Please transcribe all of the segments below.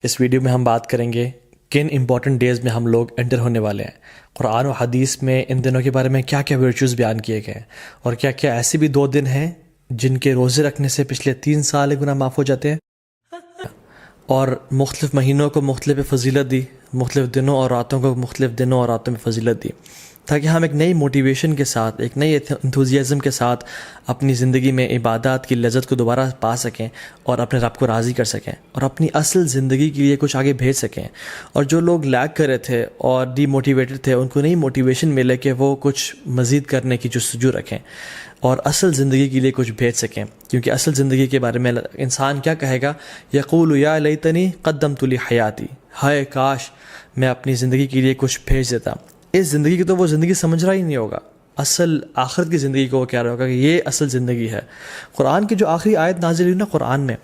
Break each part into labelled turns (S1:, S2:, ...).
S1: اس video میں ہم بات کریں گے کن امپورٹنٹ ڈیز میں ہم لوگ انٹر ہونے والے ہیں، قرآن و حدیث میں ان دنوں کے بارے میں کیا کیا ورچوز بیان کیے گئے ہیں، اور کیا کیا ایسے بھی 2 دن ہیں جن کے روزے رکھنے سے پچھلے 3 سال گناہ معاف ہو جاتے ہیں، اور مختلف مہینوں کو مختلف فضیلت دی، مختلف دنوں اور راتوں کو مختلف دنوں اور راتوں میں فضیلت دی، تاکہ ہم ایک نئی موٹیویشن کے ساتھ، ایک نئی انتھوزیازم کے ساتھ اپنی زندگی میں عبادات کی لذت کو دوبارہ پا سکیں اور اپنے رب کو راضی کر سکیں اور اپنی اصل زندگی کے لیے کچھ آگے بھیج سکیں۔ اور جو لوگ لیگ کر رہے تھے اور ڈی موٹیویٹڈ تھے، ان کو نئی موٹیویشن ملے کہ وہ کچھ مزید کرنے کی جستجو رکھیں اور اصل زندگی کے لیے کچھ بھیج سکیں، کیونکہ اصل زندگی کے بارے میں انسان کیا کہے گا؟ یقول یا لیتنی قدمت لی حیاتی، ہائے کاش میں اپنی زندگی کے لیے کچھ بھیج دیتا۔ اس زندگی کی تو وہ زندگی سمجھ رہا ہی نہیں ہوگا، اصل آخرت کی زندگی کو وہ کہہ رہا ہوگا کہ یہ اصل زندگی ہے۔ قرآن کی جو آخری آیت نازل ہوئی نا قرآن میں،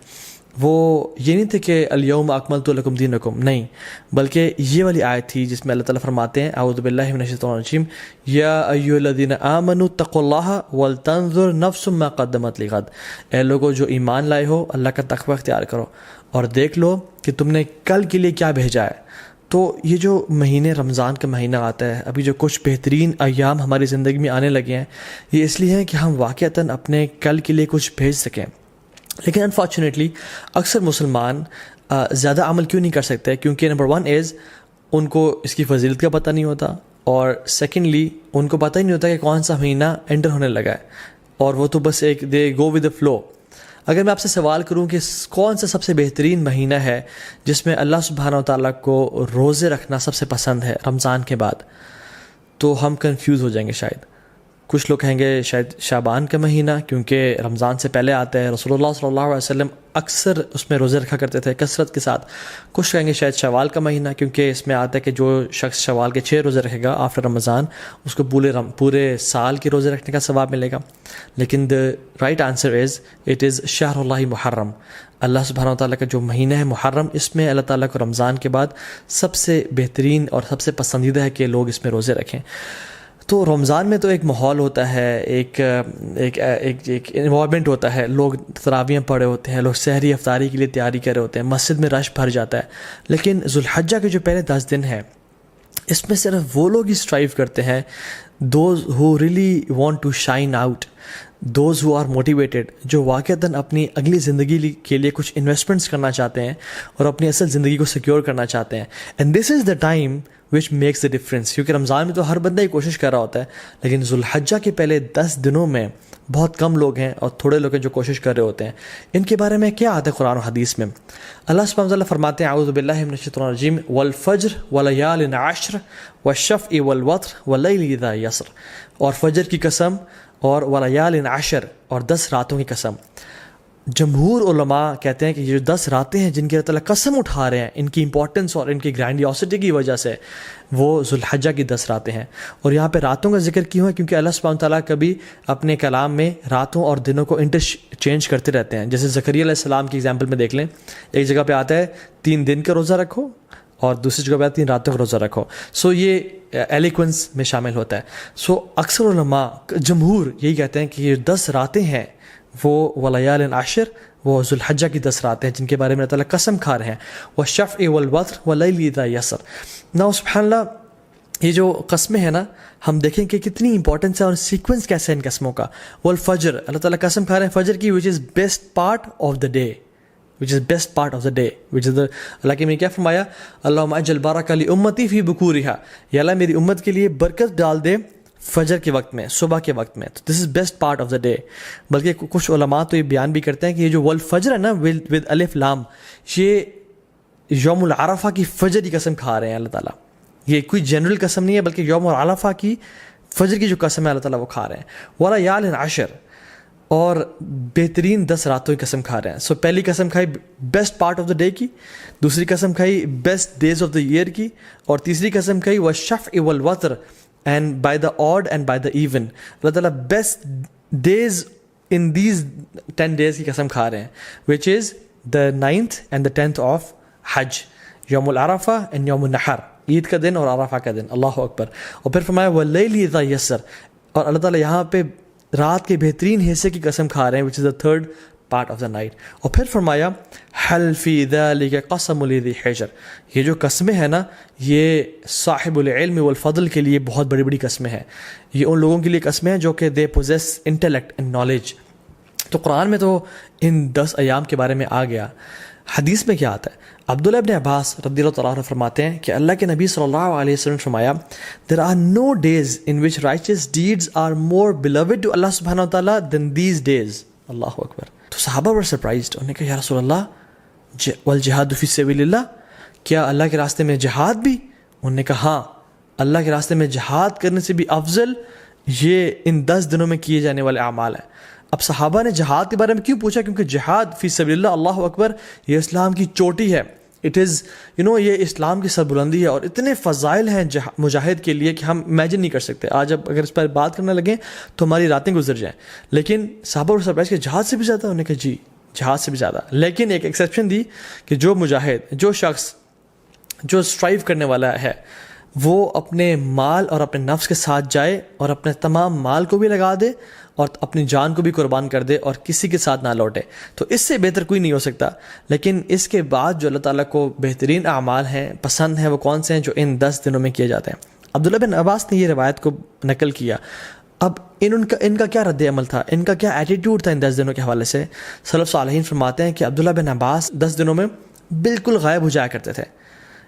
S1: وہ یہ نہیں تھے کہ الیوم اکملت لکم دینکم، نہیں، بلکہ یہ والی آیت تھی جس میں اللہ تعالیٰ فرماتے ہیں اعوذ باللہ من الشیطان الرجیم یا ایھا الذین آمنوا اتقوا اللہ ولتنظر نفس ما قدمت لغد، اے لوگوں جو ایمان لائے ہو اللہ کا تقوی اختیار کرو اور دیکھ لو کہ تم نے کل کے لیے کیا بھیجا ہے۔ تو یہ جو مہینے رمضان کا مہینہ آتا ہے، ابھی جو کچھ بہترین ایام ہماری زندگی میں آنے لگے ہیں، یہ اس لیے ہیں کہ ہم واقعتاً اپنے کل کے لیے کچھ بھیج سکیں۔ لیکن انفارچونیٹلی اکثر مسلمان زیادہ عمل کیوں نہیں کر سکتے؟ کیونکہ نمبر 1 از ان کو اس کی فضیلت کا پتہ نہیں ہوتا، اور سیکنڈلی ان کو پتہ ہی نہیں ہوتا کہ کون سا مہینہ انٹر ہونے لگا ہے، اور وہ تو بس ایک دے گو ود دا فلو۔ اگر میں آپ سے سوال کروں کہ کون سا سب سے بہترین مہینہ ہے جس میں اللہ سبحانہ و تعالیٰ کو روزے رکھنا سب سے پسند ہے رمضان کے بعد، تو ہم کنفیوز ہو جائیں گے شاید۔ کچھ لوگ کہیں گے شاید شعبان کا مہینہ، کیونکہ رمضان سے پہلے آتا ہے، رسول اللہ صلی اللہ علیہ وسلم اکثر اس میں روزے رکھا کرتے تھے کثرت کے ساتھ۔ کچھ کہیں گے شاید شوال کا مہینہ، کیونکہ اس میں آتا ہے کہ جو شخص شوال کے 6 روزے رکھے گا آفٹر رمضان، اس کو پورے سال کے روزے رکھنے کا ثواب ملے گا۔ لیکن the right answer is it is شہر اللہ محرم، اللہ سبحانہ و تعالیٰ کا جو مہینہ ہے محرم، اس میں اللہ تعالیٰ کو رمضان کے بعد سب سے بہترین اور سب سے پسندیدہ ہے کہ لوگ اس میں روزے رکھیں۔ تو رمضان میں تو ایک ماحول ہوتا ہے، ایک انوائرمنٹ ہوتا ہے، لوگ تراویحیں پڑھے ہوتے ہیں، لوگ سحری افطاری کے لیے تیاری کر رہے ہوتے ہیں، مسجد میں رش بھر جاتا ہے۔ لیکن ذوالحجہ کے جو پہلے 10 دن ہیں، اس میں صرف وہ لوگ ہی اسٹرائیو کرتے ہیں، those who really want to shine out, those who are motivated, جو واقعتاً اپنی اگلی زندگی کے لیے کچھ انویسٹمنٹس کرنا چاہتے ہیں اور اپنی اصل زندگی کو سیکیور کرنا چاہتے ہیں۔ And this is the time which makes the difference, کیونکہ رمضان میں تو ہر بندہ ہی کوشش کر رہا ہوتا ہے، لیکن ذوالحجہ کے پہلے 10 دنوں میں بہت کم لوگ ہیں اور تھوڑے لوگ ہیں جو کوشش کر رہے ہوتے ہیں۔ ان کے بارے میں کیا آتا ہے قرآن و حدیث میں؟ اللہ سبحانہ وتعالیٰ فرماتے ہیں اعوذ باللہ من الشیطان الرجیم والفجر ولیال عشر والشفع والوتر واللیل اذا یسر، اور فجر کی قسم اور ولیال عشر اور 10 راتوں کی قسم۔ جمہور علماء کہتے ہیں کہ یہ جو 10 راتیں ہیں جن کی اللہ تعالیٰ قسم اٹھا رہے ہیں، ان کی امپورٹنس اور ان کی گرینڈیوسٹی کی وجہ سے، وہ ذوالحجہ کی 10 راتیں ہیں۔ اور یہاں پہ راتوں کا ذکر کیوں ہے؟ کیونکہ اللہ سبحانہ تعالیٰ کبھی اپنے کلام میں راتوں اور دنوں کو انٹرچینج کرتے رہتے ہیں۔ جیسے زکریا علیہ السلام کی ایگزامپل میں دیکھ لیں، ایک جگہ پہ آتا ہے 3 دن کا روزہ رکھو اور دوسری جگہ پہ 3 راتوں کا روزہ رکھو۔ سو یہ ایلیکوینس میں شامل ہوتا ہے۔ سو اکثر علماء جمہور یہی کہتے ہیں کہ یہ 10 راتیں ہیں وہ ولیال عشر، وہ ذوالحجہ کی 10 راتیں ہیں جن کے بارے میں اللہ تعالیٰ قسم کھا رہے ہیں، والشفع والوتر واللیل اذا یسر۔ نا سبحان اللہ، یہ جو قسمیں ہیں نا، ہم دیکھیں کہ کتنی امپورٹنس ہے اور سیکوینس کیسے ہے ان قسموں کا۔ والفجر، اللہ تعالیٰ قسم کھا رہے ہیں فجر کی، which is best part of the day، اللہ کے میں کیا فرمایا؟ اللہم اجعل بارک لامتی فی بکورہا، یا اللہ میری امت کے لیے برکت ڈال دے فجر کے وقت میں، صبح کے وقت میں۔ تو this is best part of the day. بلکہ کچھ علماء تو یہ بیان بھی کرتے ہیں کہ یہ جو والفجر ہے نا ود الف لام، یہ یوم العرفہ کی فجر کی قسم کھا رہے ہیں اللہ تعالیٰ۔ یہ کوئی جنرل قسم نہیں ہے، بلکہ یوم العرفہ کی فجر کی جو قسم ہے اللہ تعالیٰ وہ کھا رہے ہیں۔ ولیال عشر، اور بہترین 10 راتوں کی قسم کھا رہے ہیں۔ سو پہلی قسم کھائی best part of the day کی، دوسری قسم کھائی best days of the year کی، اور تیسری قسم کھائی والشفع والوتر and by the odd and by the even. Allah تعالیٰ best days in these 10 days کی قسم کھا رہے ہیں، وچ از دا 9th and the 10th of حج، یوم العرفہ اینڈ یوم النحر، عید کا دن اور عرفہ کا دن، اللہ اکبر۔ اور پھر فرمایا واللیل اذا یسر، اور اللہ تعالیٰ یہاں پہ رات کے بہترین حصے کی قسم کھا رہے ہیں، وچ از دا 3rd part of the night. اور پھر فرمایا حل فی ذلک قسم لذی حجر، یہ جو قسمیں ہیں نا یہ صاحب العلم والفضل کے لیے بہت بڑی بڑی قسمیں ہیں، یہ ان لوگوں کے لیے قسمیں ہیں جو کہ they possess intellect and knowledge. تو قرآن میں تو ان 10 ایام کے بارے میں آ گیا. حدیث میں کیا آتا ہے؟ عبداللہ ابن عباس رضی اللہ تعالیٰ عنہ فرماتے ہیں کہ اللہ کے نبی صلی اللہ علیہ وسلم نے فرمایا there are no days in which righteous deeds are more beloved to Allah subhanahu wa ta'ala than these days. اللہ اکبر. تو صحابہ were surprised. انہوں نے کہا یا رسول اللہ والجہاد فی سبیل اللہ، کیا اللہ کے راستے میں جہاد بھی؟ انہوں نے کہا ہاں، اللہ کے راستے میں جہاد کرنے سے بھی افضل یہ ان 10 دنوں میں کیے جانے والے اعمال ہیں. اب صحابہ نے جہاد کے بارے میں کیوں پوچھا؟ کیونکہ جہاد فی سبیل اللہ، اللہ اکبر، یہ اسلام کی چوٹی ہے. اٹ از یہ اسلام کی سربلندی ہے، اور اتنے فضائل ہیں مجاہد کے لیے کہ ہم امیجن نہیں کر سکتے. آج اب اگر اس پر بات کرنے لگیں تو ہماری راتیں گزر جائیں. لیکن صحابہ اور سرپرائز کہ جہاد سے بھی زیادہ؟ انہوں نے کہا جی جہاد سے بھی زیادہ. لیکن ایک ایکسیپشن دی کہ جو مجاہد، جو شخص جو اسٹرائیو کرنے والا ہے، وہ اپنے مال اور اپنے نفس کے ساتھ جائے اور اپنے تمام مال کو بھی لگا دے اور اپنی جان کو بھی قربان کر دے اور کسی کے ساتھ نہ لوٹے، تو اس سے بہتر کوئی نہیں ہو سکتا. لیکن اس کے بعد جو اللہ تعالیٰ کو بہترین اعمال ہیں، پسند ہیں، وہ کون سے ہیں؟ جو ان 10 دنوں میں کیے جاتے ہیں. عبداللہ بن عباس نے یہ روایت کو نقل کیا. اب ان کا کیا رد عمل تھا، ان کا کیا ایٹیٹیوڈ تھا ان 10 دنوں کے حوالے سے؟ سلف صالحین فرماتے ہیں کہ عبداللہ بن عباس 10 دنوں میں بالکل غائب ہو جایا کرتے تھے.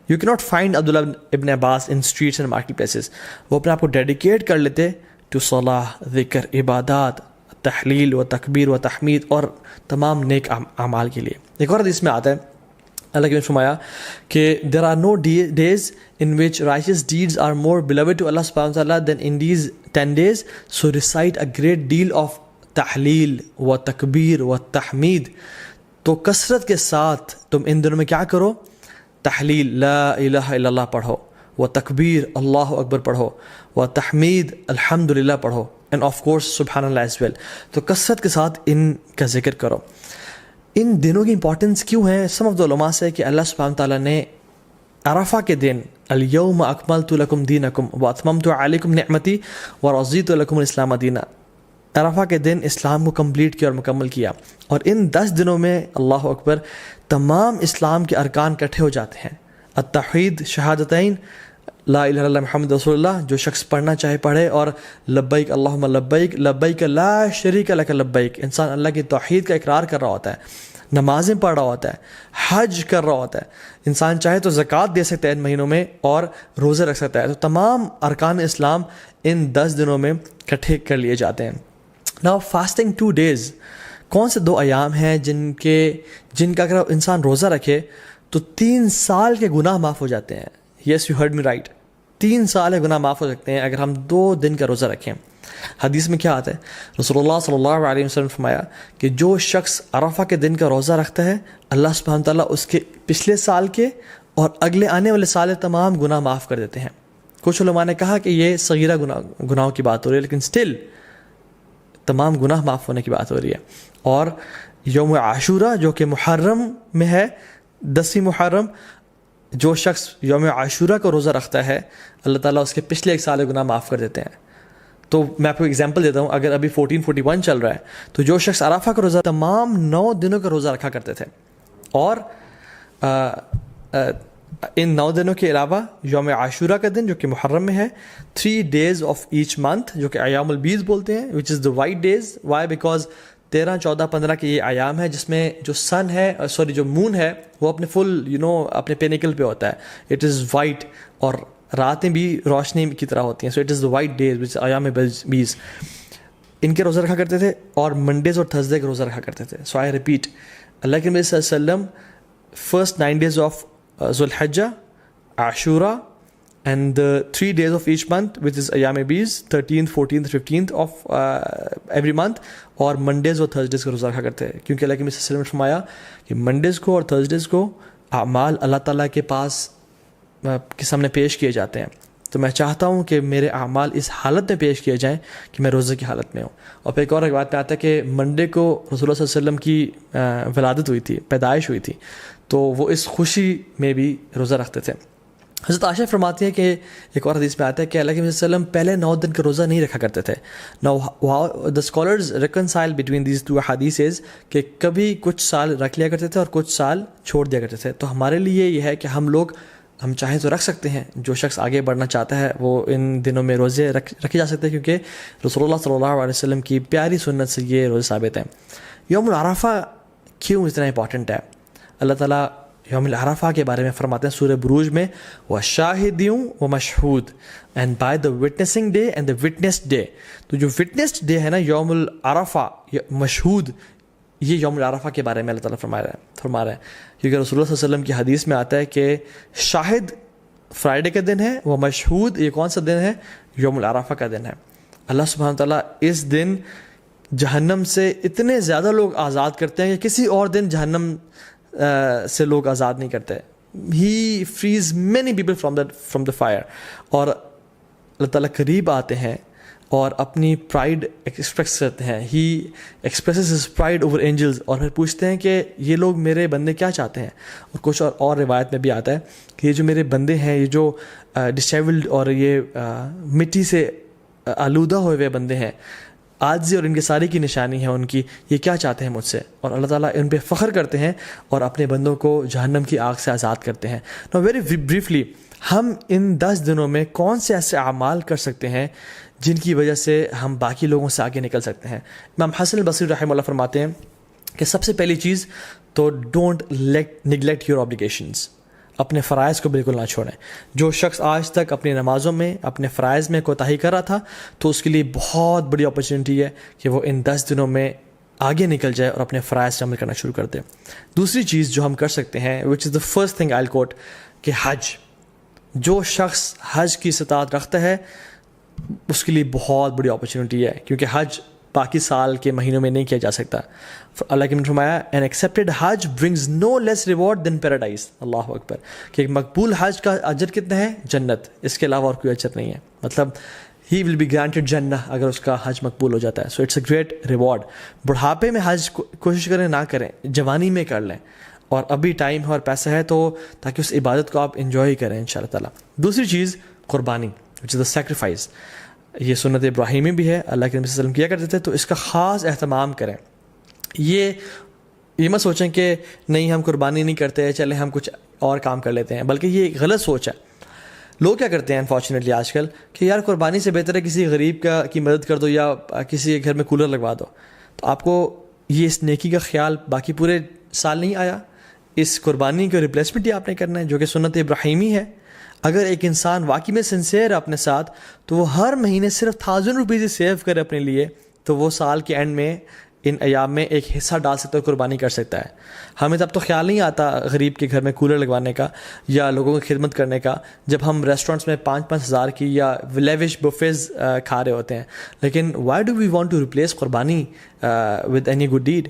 S1: یو کی ناٹ فائنڈ عبداللہ ابن عباس ان اسٹریٹس اینڈ مارکیٹ پلیسز. وہ اپنے آپ کو ڈیڈیکیٹ کر لیتے ٹو صلاح، ذکر، عبادات، تحلیل و تکبیر و تحمید اور تمام نیک اعمال کے لیے. ایک اور حدیث میں آتا ہے اللہ کے فرمایا کہ there are no days in which righteous deeds are more beloved to Allah subhanahu wa ta'ala than in these 10 days, so recite a great deal of تحلیل و تکبیر و تحمید. تو کثرت کے ساتھ تم ان دنوں میں کیا کرو؟ تحلیل لا الہ الا اللہ پڑھو، و تکبیر اللہ اکبر پڑھو، و تحمید الحمدللہ پڑھو، اینڈ آف کورس سبحان اللہ ایز ویل. تو کثرت کے ساتھ ان کا ذکر کرو. ان دنوں کی امپورٹنس کیوں ہے؟ سم آف دا علماء سے کہ اللہ سبحانہ تعالیٰ نے عرفہ کے دن الیوم اکملت لکم دینکم واتممت علیکم نعمتی ورضیت لکم الاسلام دینا، عرفہ کے دن اسلام کو کمپلیٹ کیا اور مکمل کیا. اور ان 10 دنوں میں اللہ اکبر تمام اسلام کے ارکان اکٹھے ہو جاتے ہیں. التوحید، شہادتین، لا الہ الا اللہ محمد رسول اللہ، جو شخص پڑھنا چاہے پڑھے، اور لبیک اللہم لبیک لبیک لا شریک لک لبیک. انسان اللہ کی توحید کا اقرار کر رہا ہوتا ہے، نمازیں پڑھ رہا ہوتا ہے، حج کر رہا ہوتا ہے. انسان چاہے تو زکوٰۃ دے سکتا ہے ان مہینوں میں اور روزے رکھ سکتا ہے. تو تمام ارکان اسلام ان 10 دنوں میں اکٹھے کر لیے جاتے ہیں. ناؤ فاسٹنگ 2 days، کون سے 2 ایام ہیں جن کا اگر انسان روزہ رکھے تو 3 سال کے گناہ معاف ہو جاتے ہیں. Yes you heard me right, 3 سال کے گناہ معاف ہو سکتے ہیں اگر ہم 2 دن کا روزہ رکھیں. حدیث میں کیا آتا ہے؟ رسول اللہ صلی اللہ علیہ وسلم نے فرمایا کہ جو شخص عرفہ کے دن کا روزہ رکھتا ہے اللہ سبحانہ تعالیٰ اس کے پچھلے سال کے اور اگلے آنے والے سال کے تمام گناہ معاف کر دیتے ہیں. کچھ علماء نے کہا کہ یہ صغیرہ گناہوں کی بات ہو رہی ہے، لیکن سٹل تمام گناہ معاف ہونے کی بات ہو رہی ہے. اور یوم عاشورہ جو کہ محرم میں ہے، 10 محرم، جو شخص یوم عاشورہ کو روزہ رکھتا ہے اللہ تعالیٰ اس کے پچھلے 1 سال کے گناہ معاف کر دیتے ہیں. تو میں آپ کو ایگزامپل دیتا ہوں. اگر ابھی 1441 چل رہا ہے تو جو شخص عرفہ کا روزہ تمام 9 دنوں کا روزہ رکھا کرتے تھے، اور ان 9 دنوں کے علاوہ یوم عاشورہ کا دن جو کہ محرم میں ہے، 3 days of each month جو کہ ایام البیض بولتے ہیں، which is the white days. why? because 13, 14, 15 کے یہ ایام ہے جس میں جو سن ہے جو مون ہے وہ اپنے فل اپنے پینیکل پہ ہوتا ہے. اٹ از وائٹ اور راتیں بھی روشنی کی طرح ہوتی ہیں. So it is the white days which ایام بیز. ان کے روزہ رکھا کرتے تھے اور منڈیز اور تھرسڈے کے روزہ رکھا کرتے تھے. سو آئی ریپیٹ، اللہ کے نبی صلی اللہ علیہ وسلم فرسٹ 9 days آف ذو الحجہ، عاشورہ، and the 3 days of each month which is ایام بیز 13th 14th 15th of every month، اور منڈیز اور تھرسڈیز کا روزہ رکھا کرتے ہیں. کیونکہ اللہ کے نبی صلی اللہ علیہ وسلم نے فرمایا کہ منڈیز کو اور تھرسڈیز کو اعمال اللہ تعالیٰ کے پاس کے سامنے پیش کیے جاتے ہیں. تو میں چاہتا ہوں کہ میرے اعمال اس حالت میں پیش کیے جائیں کہ میں روزے کی حالت میں ہوں. اور پھر ایک اور بات پہ آتا ہے کہ منڈے کو رسول اللہ صلی اللہ علیہ وسلم کی ولادت ہوئی تھی، پیدائش ہوئی تھی، تو وہ اس خوشی میں بھی روزہ رکھتے تھے. حضرت عائشہ فرماتی ہیں کہ ایک اور حدیث میں آتا ہے کہ اللہ کے نبی صلی اللہ علیہ وسلم پہلے 9 دن کا روزہ نہیں رکھا کرتے تھے. Now the scholars reconcile between these two hadiths کہ کبھی کچھ سال رکھ لیا کرتے تھے اور کچھ سال چھوڑ دیا کرتے تھے. تو ہمارے لیے یہ ہے کہ ہم چاہیں تو رکھ سکتے ہیں. جو شخص آگے بڑھنا چاہتا ہے وہ ان دنوں میں روزے رکھے جا سکتے ہیں, کیونکہ رسول اللہ صلی اللہ علیہ وسلم کی پیاری سنت سے یہ روزے ثابت ہیں. یوم العرفہ کیوں اتنا امپورٹنٹ ہے؟ اللہ تعالیٰ یوم العرفہ کے بارے میں فرماتے ہیں سورہ بروج میں, وَشَاهِدٍ وَمَشْهُودٍ and by the witnessing day and the witnessed day. تو جو وٹنسڈ ڈے ہے نا یوم العرفہ, مشہود, یہ یوم العرفہ کے بارے میں اللہ تعالیٰ فرما رہا ہے, کیونکہ رسول اللہ صلی اللہ علیہ وسلم کی حدیث میں آتا ہے کہ شاہد فرائیڈے کا دن ہے, وہ مشہود یہ کون سا دن ہے؟ یوم العرفہ کا دن ہے. اللہ سبحانہ تعالیٰ اس دن جہنم سے اتنے زیادہ لوگ آزاد کرتے ہیں کہ کسی اور دن جہنم سے لوگ آزاد نہیں کرتے. He frees many people from the fire. اور اللہ تعالیٰ قریب آتے ہیں اور اپنی پرائڈ ایکسپریس کرتے ہیں. He expresses his pride over angels, اور پھر پوچھتے ہیں کہ یہ لوگ میرے بندے کیا چاہتے ہیں. اور کچھ اور روایت میں بھی آتا ہے کہ یہ جو میرے بندے ہیں, یہ جو ڈسیبلڈ اور یہ مٹی سے آلودہ ہوئے ہوئے بندے ہیں, عاجزی اور انکساری کی نشانی ہے ان کی, یہ کیا چاہتے ہیں مجھ سے. اور اللہ تعالیٰ ان پہ فخر کرتے ہیں اور اپنے بندوں کو جہنم کی آگ سے آزاد کرتے ہیں. نو ویری بریفلی, ہم ان 10 دنوں میں کون سے ایسے اعمال کر سکتے ہیں جن کی وجہ سے ہم باقی لوگوں سے آگے نکل سکتے ہیں؟ امام حسن البصری رحمہ اللہ فرماتے ہیں کہ سب سے پہلی چیز تو ڈونٹ نیگلیکٹ یور آبلیگیشنز, اپنے فرائض کو بالکل نہ چھوڑیں. جو شخص آج تک اپنی نمازوں میں اپنے فرائض میں کوتاہی کر رہا تھا تو اس کے لیے بہت بڑی اپرچونیٹی ہے کہ وہ ان 10 دنوں میں آگے نکل جائے اور اپنے فرائض عمل کرنا شروع کر دے. دوسری چیز جو ہم کر سکتے ہیں, وچ از دا فرسٹ تھنگ آئی ول کوٹ, کہ حج. جو شخص حج کی استطاعت رکھتا ہے اس کے لیے بہت بڑی اپرچونیٹی ہے, کیونکہ حج باقی سال کے مہینوں میں نہیں کیا جا سکتا. اللہ کے نے فرمایا این ایکسیپٹیڈ حج برنگز نو لیس ریوارڈ دین پیراڈائز. اللہ اکبر, کہ ایک مقبول حج کا اجر کتنا ہے؟ جنت, اس کے علاوہ اور کوئی اجر نہیں ہے. مطلب ہی ول بی گرانٹیڈ جنہ اگر اس کا حج مقبول ہو جاتا ہے. So it's a great reward. بڑھاپے میں حج کوشش کریں نہ کریں, جوانی میں کر لیں, اور ابھی ٹائم ہے اور پیسہ ہے تو تاکہ اس عبادت کو آپ انجوائے کریں انشاءاللہ تعالیٰ. دوسری چیز قربانی, وچ از دا سیکریفائس. یہ سنت ابراہیمی بھی ہے, اللہ کے نبی صلی اللہ علیہ وسلم کیا کرتے تھے, تو اس کا خاص اہتمام کریں. یہ مت سوچیں کہ نہیں ہم قربانی نہیں کرتے, چلے ہم کچھ اور کام کر لیتے ہیں, بلکہ یہ ایک غلط سوچ ہے. لوگ کیا کرتے ہیں انفارچونیٹلی آج کل کہ یار قربانی سے بہتر ہے کسی غریب کی مدد کر دو یا کسی کے گھر میں کولر لگوا دو. تو آپ کو یہ اس نیکی کا خیال باقی پورے سال نہیں آیا, اس قربانی کا ریپلیسمنٹ ہی آپ نے کرنا ہے جو کہ سنت ابراہیمی ہے. اگر ایک انسان واقعی میں سنسیئر ہے اپنے ساتھ تو وہ ہر مہینے صرف 1000 روپیز ہی سیو کرے اپنے لیے, تو وہ سال کے اینڈ میں ان ایام میں ایک حصہ ڈال سکتا ہے, قربانی کر سکتا ہے. ہمیں تب تو خیال نہیں آتا غریب کے گھر میں کولر لگوانے کا یا لوگوں کی خدمت کرنے کا جب ہم ریسٹورینٹس میں 5-5 ہزار کی یا لیوش بفیز کھا رہے ہوتے ہیں. لیکن why do we want to replace qurbani with any good deed?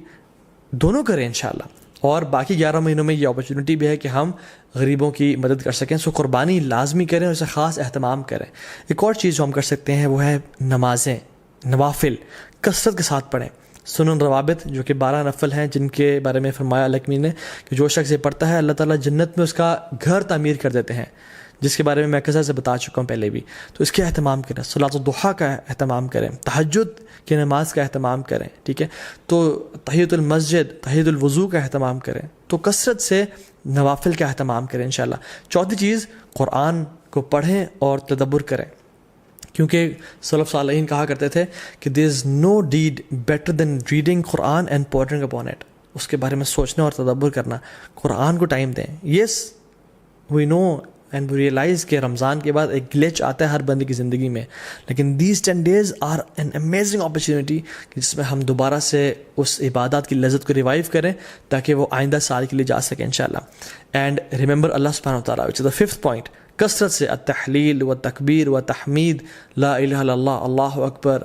S1: دونوں کریں انشاءاللہ. اور باقی 11 مہینوں میں یہ اپرچونیٹی بھی ہے کہ ہم غریبوں کی مدد کر سکیں. سو قربانی لازمی کریں اور اسے خاص اہتمام کریں. ایک اور چیز جو ہم کر سکتے ہیں وہ ہے نمازیں, نوافل کثرت کے ساتھ پڑھیں. سنن روابط جو کہ 12 نفل ہیں جن کے بارے میں فرمایا اللہ نے کہ جو شخص یہ پڑھتا ہے اللہ تعالیٰ جنت میں اس کا گھر تعمیر کر دیتے ہیں, جس کے بارے میں کثرت سے بتا چکا ہوں پہلے بھی. تو اس کے اہتمام کریں, صلاۃ الضحیٰ کا اہتمام کریں, تہجد کی نماز کا اہتمام کریں, ٹھیک ہے, تو تحیۃ المسجد, تحیۃ الوضو کا اہتمام کریں. تو کثرت سے نوافل کا اہتمام کریں انشاءاللہ. چوتھی چیز, قرآن کو پڑھیں اور تدبر کریں, کیونکہ سلف صالحین کہا کرتے تھے کہ there is no deed better than reading Quran and porting upon it. اس کے بارے میں سوچنا اور تدبر کرنا. قرآن کو ٹائم دیں. یس وی نو اینڈ وی ریئلائز کہ رمضان کے بعد ایک گلیچ آتا ہے ہر بندے کی زندگی میں, لیکن these 10 days are an amazing opportunity جس میں ہم دوبارہ سے اس عبادات کی لذت کو ریوائیو کریں تاکہ وہ آئندہ سال کے لیے جا سکیں انشاءاللہ. اینڈ ریممبر اللہ سبحانہ وتعالیٰ, وچ از دا 5th point, کثرت سے التحلیل و تکبیر و تحمید, لا الہ الا اللہ, اللہ اکبر,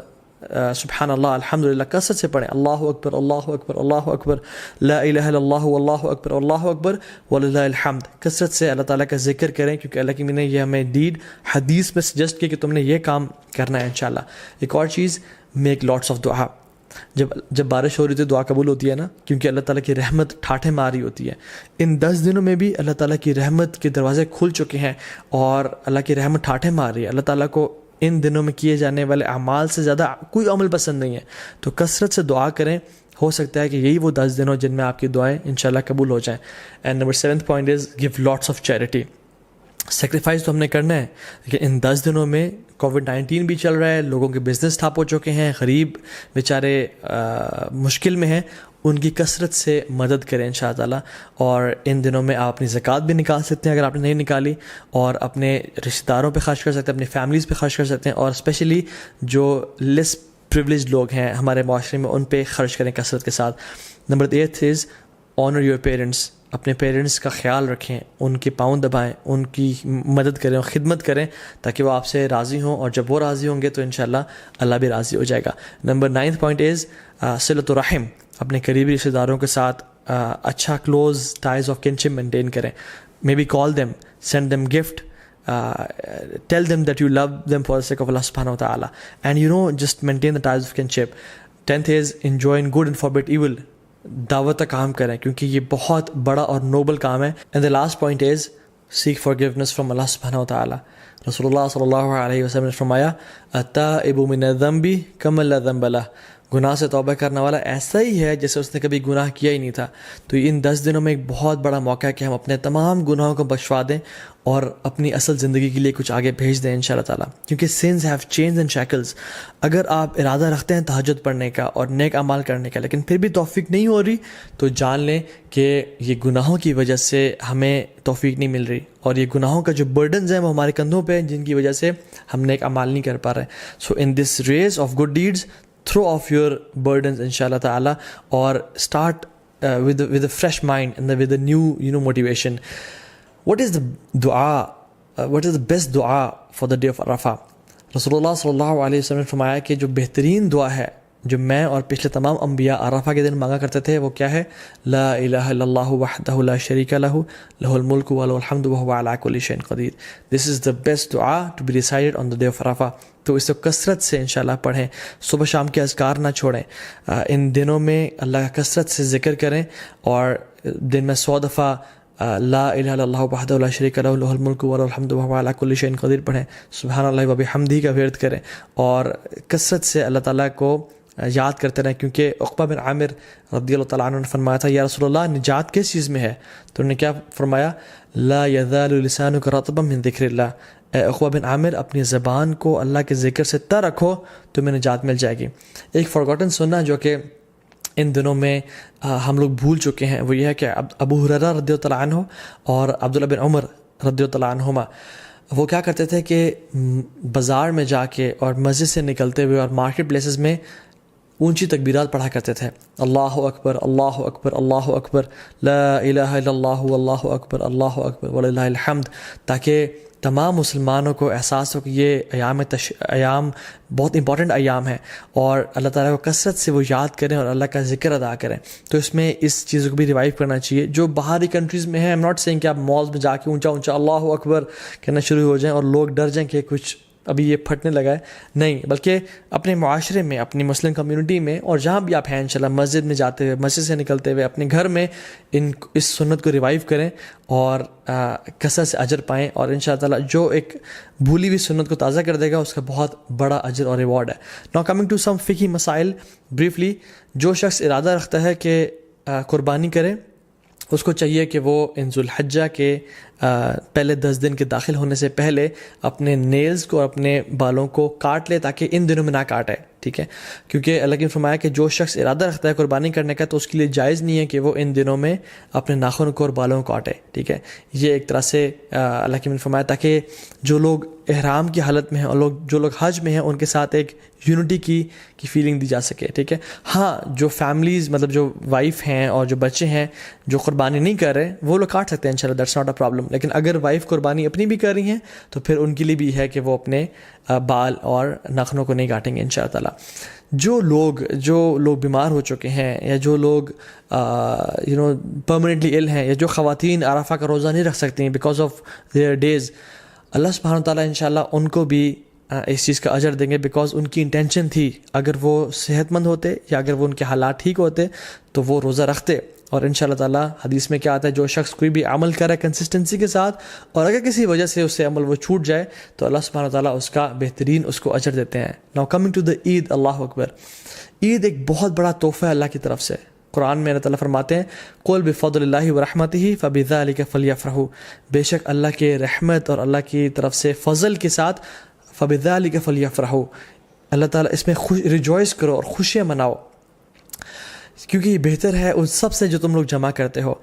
S1: سبحان اللہ, الحمدللہ, کثرت سے پڑھیں. اللہ اکبر, اللہ اکبر, اللہ اکبر, لا الہ الا اللہ, اللہ اکبر, اللہ اکبر, وللہ الحمد. کثرت سے اللہ تعالیٰ کا ذکر کریں کیونکہ اللہ کی نے یہ ہمیں ڈیڈ حدیث میں سجیسٹ کیا کہ تم نے یہ کام کرنا ہے انشاءاللہ. ایک اور چیز, میک لاٹس آف دعا. جب بارش ہو رہی ہوتی ہے دعا قبول ہوتی ہے نا، کیونکہ اللہ تعالیٰ کی رحمت ٹھاٹھے مار رہی ہوتی ہے. ان 10 دنوں میں بھی اللہ تعالیٰ کی رحمت کے دروازے کھل چکے ہیں اور اللہ کی رحمت ٹھاٹھے مار رہی ہے. اللہ تعالیٰ کو ان دنوں میں کیے جانے والے اعمال سے زیادہ کوئی عمل پسند نہیں ہے. تو کثرت سے دعا کریں، ہو سکتا ہے کہ یہی وہ 10 دن ہو جن میں آپ کی دعائیں انشاءاللہ قبول ہو جائیں. And number 7th point is give lots of charity. Sacrifice تو ہم نے کرنا ہے، لیکن ان 10 دنوں میں کووڈ-19 بھی چل رہا ہے، لوگوں کے بزنس ٹھپ ہو چکے ہیں، غریب بیچارے مشکل میں ہیں، ان کی کثرت سے مدد کریں انشاءاللہ تعالیٰ. اور ان دنوں میں آپ اپنی زکوٰۃ بھی نکال سکتے ہیں اگر آپ نے نہیں نکالی، اور اپنے رشتہ داروں پہ خرچ کر سکتے ہیں، اپنی فیملیز پہ خرچ کر سکتے ہیں، اور اسپیشلی جو لیس پریویلیج لوگ ہیں ہمارے معاشرے میں ان پہ خرچ کریں کثرت کے ساتھ. Number 8 is owner your parents. اپنے پیرنٹس کا خیال رکھیں، ان کے پاؤں دبائیں، ان کی مدد کریں اور خدمت کریں تاکہ وہ آپ سے راضی ہوں، اور جب وہ راضی ہوں گے تو انشاءاللہ اللہ بھی راضی ہو جائے گا. Number 9 point is صلۃ الرحم. اپنے قریبی رشتہ داروں کے ساتھ اچھا close ties of kinship maintain کریں. May be call them, send them gift, tell them that you love them for the sake of Allah subhanahu wa ta'ala, and just maintain the ties of kinship. 10th is enjoy good and forbid evil. دعوت کا کام کریں کیونکہ یہ بہت بڑا اور Nobel کام ہے. and the last point is seek forgiveness from Allah subhanahu wa ta'ala. رسول اللہ صلی اللہ علیہ وسلم نے فرمایا التائب من الذنب کمن لا ذنب له. گناہ سے توبہ کرنے والا ایسا ہی ہے جیسے اس نے کبھی گناہ کیا ہی نہیں تھا. تو ان 10 دنوں میں ایک بہت بڑا موقع ہے کہ ہم اپنے تمام گناہوں کو بخشوا دیں اور اپنی اصل زندگی کے لیے کچھ آگے بھیج دیں انشاءاللہ تعالیٰ, کیونکہ sins have chains and shackles. اگر آپ ارادہ رکھتے ہیں تہجد پڑھنے کا اور نیک اعمال کرنے کا لیکن پھر بھی توفیق نہیں ہو رہی تو جان لیں کہ یہ گناہوں کی وجہ سے ہمیں توفیق نہیں مل رہی, اور یہ گناہوں کا جو برڈنز ہیں وہ ہمارے کندھوں پہ ہیں جن کی وجہ سے ہم نیک اعمال نہیں کر پا رہے. So in this race of good deeds throw off your burdens inshallah ta'ala, or start with a fresh mind and with a new motivation. What is the dua, what is the best dua for the day of Arafah? Rasulullah sallallahu alaihi wasallam نے فرمایا کہ جو بہترین دعا ہے جو میں اور پچھلے تمام انبیاء عرفہ کے دن مانگا کرتے تھے وہ کیا ہے؟ لا الہ الا اللہ وحدہ لا شریک لہ لہ الملک وله الحمد وهو على كل شيء قدیر. This is the best dua to be recited on the day of Arafah. تو اس کو کثرت سے انشاءاللہ پڑھیں, صبح شام کے اذکار نہ چھوڑیں. ان دنوں میں اللہ کا کثرت سے ذکر کریں اور دن میں 100 دفعہ لا الہ الا اللہ وحدہ لا شریک لہ لہ الملک وله الحمد وهو على كل شيء قدیر پڑھیں. سبحان اللہ و بحمدہ کا ورد کریں اور کثرت سے اللہ تعالیٰ کو یاد کرتے رہیں, کیونکہ عقبہ بن عامر رضی اللہ تعالیٰ عنہ نے فرمایا تھا یا رسول اللہ نجات کس چیز میں ہے؟ تو انہوں نے کیا فرمایا؟ لا یزال لسانک رطبا من ذکر اللہ. اے عقبہ بن عامر اپنی زبان کو اللہ کے ذکر سے تر رکھو تو تمہیں نجات مل جائے گی. ایک فارگوٹن سننا جو کہ ان دنوں میں ہم لوگ بھول چکے ہیں وہ یہ ہے کہ ابو ہریرہ رضی اللہ عنہ اور عبداللہ بن عمر رضی اللہ عنہما وہ کیا کرتے تھے کہ بازار میں جا کے اور مسجد سے نکلتے ہوئے اور مارکیٹ پلیسز میں اونچی تکبیرات پڑھا کرتے تھے, اللہ اکبر اللہ اکبر اللہ اکبر لا الہ الا اللہ واللہ اکبر اللہ اکبر وللہ الحمد, تاکہ تمام مسلمانوں کو احساس ہو کہ یہ ایام بہت امپورٹنٹ ایام ہیں اور اللہ تعالیٰ کو کثرت سے وہ یاد کریں اور اللہ کا ذکر ادا کریں. تو اس میں اس چیزوں کو بھی ریوائیو کرنا چاہیے. جو باہری کنٹریز میں ہیں, ایم ناٹ سینگ کہ آپ مالز میں جا کے اونچا اونچا اللہ اکبر کہنا شروع ہو جائیں اور لوگ ڈر جائیں کہ کچھ ابھی یہ پھٹنے لگا ہے, نہیں, بلکہ اپنے معاشرے میں اپنی مسلم کمیونٹی میں اور جہاں بھی آپ ہیں انشاءاللہ مسجد میں جاتے ہوئے مسجد سے نکلتے ہوئے اپنے گھر میں اس سنت کو ریوائیو کریں اور کثرت سے اجر پائیں, اور انشاءاللہ تعالیٰ جو ایک بھولی ہوئی سنت کو تازہ کر دے گا اس کا بہت بڑا اجر اور ریوارڈ ہے. ناؤ کمنگ ٹو سم فقہی مسائل بریفلی. جو شخص ارادہ رکھتا ہے کہ قربانی کرے اس کو چاہیے کہ وہ ان ذوالحجہ کے پہلے 10 دن کے داخل ہونے سے پہلے اپنے نیلز کو اور اپنے بالوں کو کاٹ لے تاکہ ان دنوں میں نہ کاٹے, ٹھیک ہے, کیونکہ اللہ کی فرمایا کہ جو شخص ارادہ رکھتا ہے قربانی کرنے کا تو اس کے لیے جائز نہیں ہے کہ وہ ان دنوں میں اپنے ناخن کو اور بالوں کو کاٹے, ٹھیک ہے. یہ ایک طرح سے اللہ کی فرمایا تاکہ جو لوگ احرام کی حالت میں ہیں اور جو لوگ حج میں ہیں ان کے ساتھ ایک یونٹی کی فیلنگ دی جا سکے, ٹھیک ہے. ہاں, جو فیملیز مطلب جو وائف ہیں اور جو بچے ہیں جو قربانی نہیں کر رہے وہ لوگ کاٹ سکتے ہیں انشاءاللہ, دیٹس ناٹ اے پرابلم. لیکن اگر وائف قربانی اپنی بھی کر رہی ہیں تو پھر ان کے لیے بھی ہے کہ وہ اپنے بال اور ناخنوں کو نہیں کاٹیں گے انشاءاللہ تعالیٰ. جو لوگ بیمار ہو چکے ہیں یا جو لوگ پرماننٹلی ill ہیں یا جو خواتین عرفہ کا روزہ نہیں رکھ سکتی ہیں بیکاز آف دیئر ڈیز, اللہ سبحانہ تعالیٰ انشاءاللہ ان کو بھی اس چیز کا اجر دیں گے، بیکاز ان کی انٹینشن تھی، اگر وہ صحت مند ہوتے یا اگر وہ ان کے حالات ٹھیک ہوتے تو وہ روزہ رکھتے. اور ان شاء اللہ تعالیٰ حدیث میں کیا آتا ہے، جو شخص کوئی بھی عمل کرے کنسسٹنسی کے ساتھ، اور اگر کسی وجہ سے اس سے عمل وہ چھوٹ جائے تو اللہ سبحانہ وتعالیٰ اس کا بہترین اس کو اجر دیتے ہیں. ناؤ کمنگ ٹو دا عید، اللہ اکبر. عید ایک بہت بڑا تحفہ ہے اللہ کی طرف سے. قرآن میں اللہ تعالیٰ فرماتے ہیں قُلْ بِفَضْلِ اللَّهِ وَرَحْمَتِهِ فَبِذَلِكَ فَلْيَفْرَحُوا، بے شک اللہ کے رحمت اور اللہ کی طرف سے فضل کے ساتھ فَبِذَلِكَ فَلْيَفْرَحُوا، اللہ تعالیٰ اس میں ریجوائس کرو اور خوشیاں مناؤ، کیونکہ یہ بہتر ہے ان سب سے جو تم لوگ جمع کرتے ہو.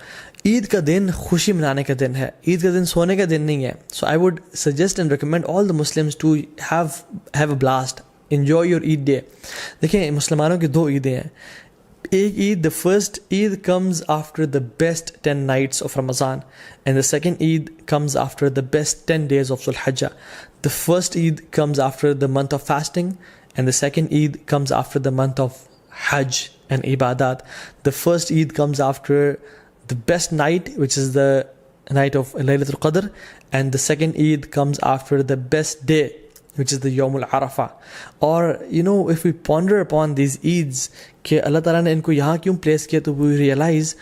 S1: عید کا دن خوشی منانے کا دن ہے، عید کا دن سونے کا دن نہیں ہے. So I would suggest and recommend all the Muslims to have a blast, enjoy your Eid day. دیکھیں مسلمانوں کی 2 عیدیں ہیں. ایک Eid, the first Eid comes after the best 10 nights of Ramadan, and the second Eid comes after the best 10 days of Dhul-Hijjah. The first Eid comes after the month of fasting, and the second Eid comes after the month of Hajj and Ibadat. The first Eid comes after the best night, which is the night of Laylatul Qadr, and the second Eid comes after the best day, which is the Yawm al-Arafah. Or if we ponder upon these Eids کہ اللہ تعالیٰ نے ان کو یہاں کیوں place کیا، تو we realize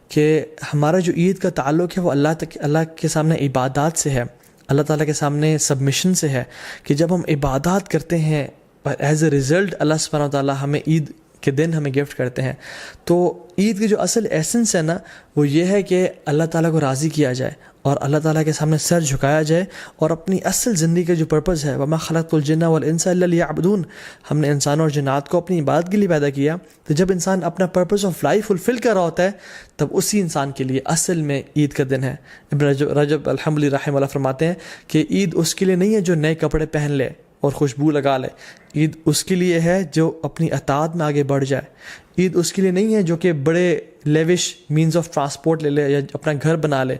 S1: کہ ہمارا جو عید کا تعلق ہے وہ اللہ کے سامنے عبادات سے ہے، اللہ تعالیٰ کے سامنے سبمیشن سے ہے، کہ جب ہم عبادات کرتے ہیں ایز اے ریزلٹ اللہ سبحانہ وتعالیٰ ہمیں عید کے دن ہمیں گفٹ کرتے ہیں. تو عید کی جو اصل ایسنس ہے نا، وہ یہ ہے کہ اللہ تعالیٰ کو راضی کیا جائے اور اللہ تعالیٰ کے سامنے سر جھکایا جائے، اور اپنی اصل زندگی کا جو پرپز ہے وَمَا خَلَقْتُ الْجِنَّ وَالْإِنسَ إِلَّا لِيَعْبُدُونَ، ہم نے انسانوں اور جنات کو اپنی عبادت کے لیے پیدا کیا. تو جب انسان اپنا پرپز آف لائف فلفل کر رہا ہوتا ہے تب اسی انسان کے لیے اصل میں عید کا دن ہے. ابن رجب الحمد رحمہ اللہ فرماتے ہیں کہ عید اس کے لیے نہیں ہے جو نئے کپڑے پہن لے اور خوشبو لگا لے، عید اس کے لیے ہے جو اپنی اطاعت میں آگے بڑھ جائے. عید اس کے لیے نہیں ہے جو کہ بڑے لیوش مینز آف ٹرانسپورٹ لے لے یا اپنا گھر بنا لے.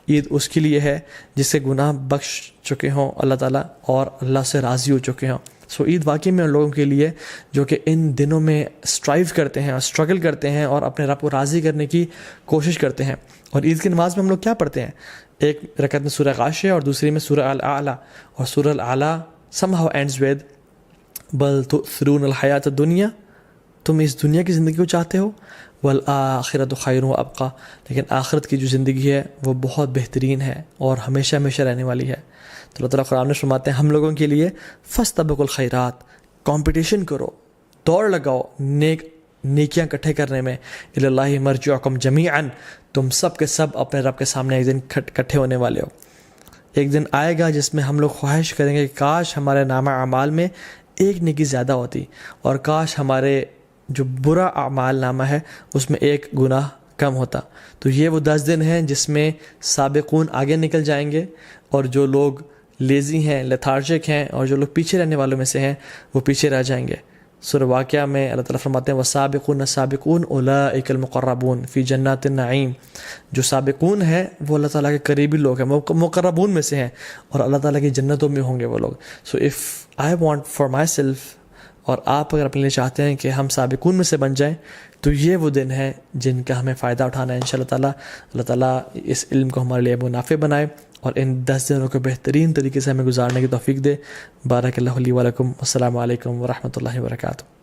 S1: عید اس کے لیے ہے جس سے گناہ بخش چکے ہوں اللہ تعالیٰ اور اللہ سے راضی ہو چکے ہوں. سو عید واقعی میں ان لوگوں کے لیے جو کہ ان دنوں میں اسٹرائیو کرتے ہیں اور اسٹرگل کرتے ہیں اور اپنے رب کو راضی کرنے کی کوشش کرتے ہیں. اور عید کی نماز میں ہم لوگ کیا پڑھتے ہیں، ایک رکعت میں سورہ غاشیہ اور دوسری میں سورہ الاعلیٰ، اور سورہ الاعلیٰ somehow ends with بل تؤثرون الحیات الدنیا، تم اس دنیا کی زندگی کو چاہتے ہو، والآخرۃ خیر و ابقیٰ، لیکن آخرت کی جو زندگی ہے وہ بہت بہترین ہے اور ہمیشہ ہمیشہ رہنے والی ہے. تو اللہ تعالیٰ قرآن میں فرماتے ہیں ہم لوگوں کے لیے فاستبقوا الخیرات، کمپٹیشن کرو، دوڑ لگاؤ نیکیاں اکٹھے کرنے میں. الی اللہ مرجعکم جمیعا، تم سب کے سب اپنے رب کے سامنے ایک دن اکٹھے ہونے والے ہو. ایک دن آئے گا جس میں ہم لوگ خواہش کریں گے کہ کاش ہمارے نامہ اعمال میں ایک نیکی زیادہ ہوتی، اور کاش ہمارے جو برا اعمال نامہ ہے اس میں ایک گناہ کم ہوتا. تو یہ وہ 10 دن ہیں جس میں سابقون آگے نکل جائیں گے، اور جو لوگ لیزی ہیں، لیتھارجک ہیں، اور جو لوگ پیچھے رہنے والوں میں سے ہیں وہ پیچھے رہ جائیں گے. سورہ واقعہ میں اللہ تعالیٰ فرماتے ہیں وَالسَّابِقُونَ السَّابِقُونَ أُولَٰئِكَ الْمُقَرَّبُونَ فِي جَنَّاتِ النَّعِيمِ، جو سابقون ہیں وہ اللہ تعالیٰ کے قریبی لوگ ہیں، مقربون میں سے ہیں، اور اللہ تعالیٰ کی جنتوں میں ہوں گے وہ لوگ. So if I want for my self, اور آپ اگر اپنے لیے چاہتے ہیں کہ ہم سابقون میں سے بن جائیں، تو یہ وہ دن ہیں جن کا ہمیں فائدہ اٹھانا ہے انشاءاللہ تعالیٰ. اللہ تعالیٰ اس علم کو ہمارے لیے منافع بنائے اور ان 10 دنوں کو بہترین طریقے سے ہمیں گزارنے کی توفیق دے. بارک اللہ لی و لکم. السلام علیکم ورحمۃ اللہ وبرکاتہ.